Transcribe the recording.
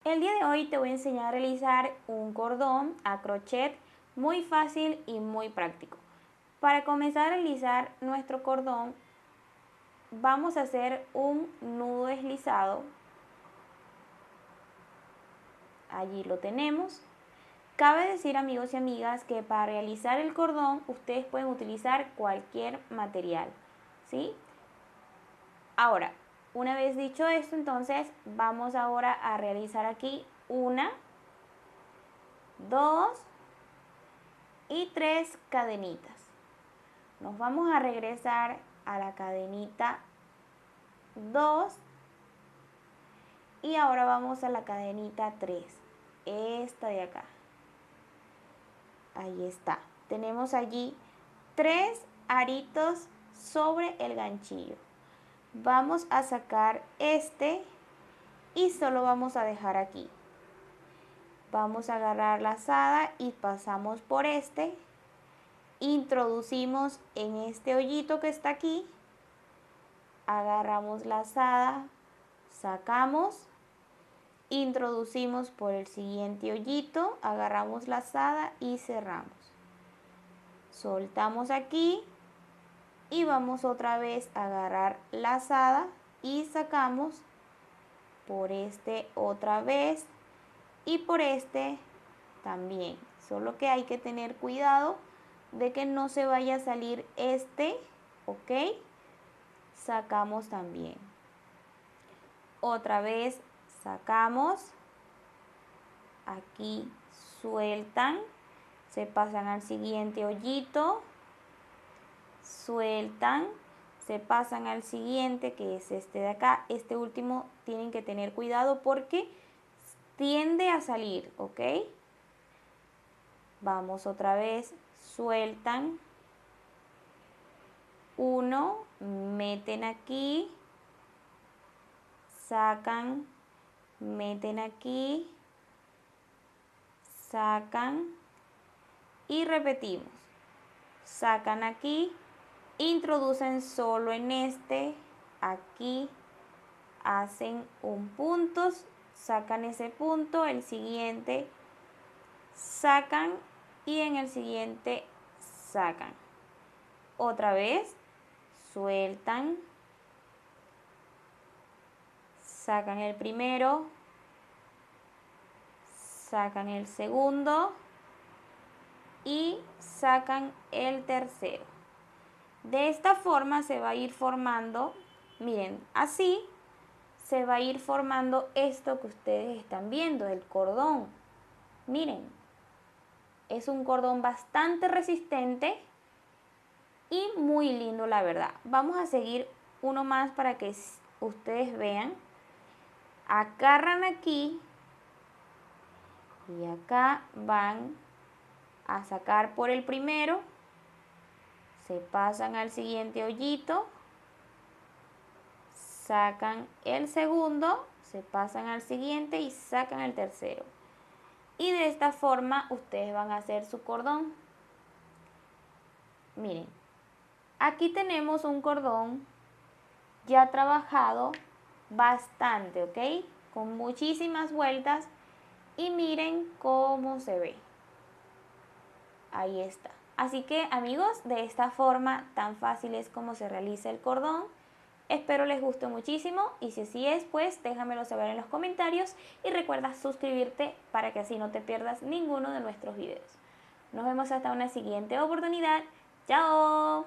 El día de hoy te voy a enseñar a realizar un cordón a crochet muy fácil y muy práctico. Para comenzar a realizar nuestro cordón vamos a hacer un nudo deslizado. Allí lo tenemos. Cabe decir, amigos y amigas, que para realizar el cordón ustedes pueden utilizar cualquier material, ¿sí? Ahora, una vez dicho esto, entonces vamos ahora a realizar aquí 1, 2 y 3 cadenitas. Nos vamos a regresar a la cadenita 2 y ahora vamos a la cadenita 3, esta de acá. Ahí está. Tenemos allí 3 aritos sobre el ganchillo. Vamos a sacar este y solo vamos a dejar aquí. Vamos a agarrar la lazada y pasamos por este. Introducimos en este hoyito que está aquí. Agarramos la lazada, sacamos. Introducimos por el siguiente hoyito, agarramos la lazada y cerramos. Soltamos aquí y vamos otra vez a agarrar la lazada y sacamos por este otra vez y por este también. Solo que hay que tener cuidado de que no se vaya a salir este, ¿ok? Sacamos también. Otra vez sacamos. Aquí sueltan. Se pasan al siguiente hoyito. Sueltan. Se pasan al siguiente, que es este de acá. Este último tienen que tener cuidado porque tiende a salir, ¿ok? Vamos otra vez, sueltan. 1, meten aquí, sacan, meten aquí, sacan y repetimos. Sacan aquí, introducen solo en este, aquí, hacen un punto, sacan ese punto, el siguiente, sacan y en el siguiente sacan. Otra vez, sueltan, sacan el primero, sacan el segundo y sacan el tercero. De esta forma se va a ir formando, miren, así se va a ir formando esto que ustedes están viendo, el cordón. Miren, es un cordón bastante resistente y muy lindo, la verdad. Vamos a seguir uno más para que ustedes vean. Agarran aquí y acá van a sacar por el primero, se pasan al siguiente hoyito, sacan el segundo, se pasan al siguiente y sacan el tercero. Y de esta forma ustedes van a hacer su cordón. Miren, aquí tenemos un cordón ya trabajado bastante, ¿ok? Con muchísimas vueltas y miren cómo se ve. Ahí está. Así que, amigos, de esta forma tan fácil es como se realiza el cordón. Espero les guste muchísimo y si así es, pues déjamelo saber en los comentarios y recuerda suscribirte para que así no te pierdas ninguno de nuestros videos. Nos vemos hasta una siguiente oportunidad. ¡Chao!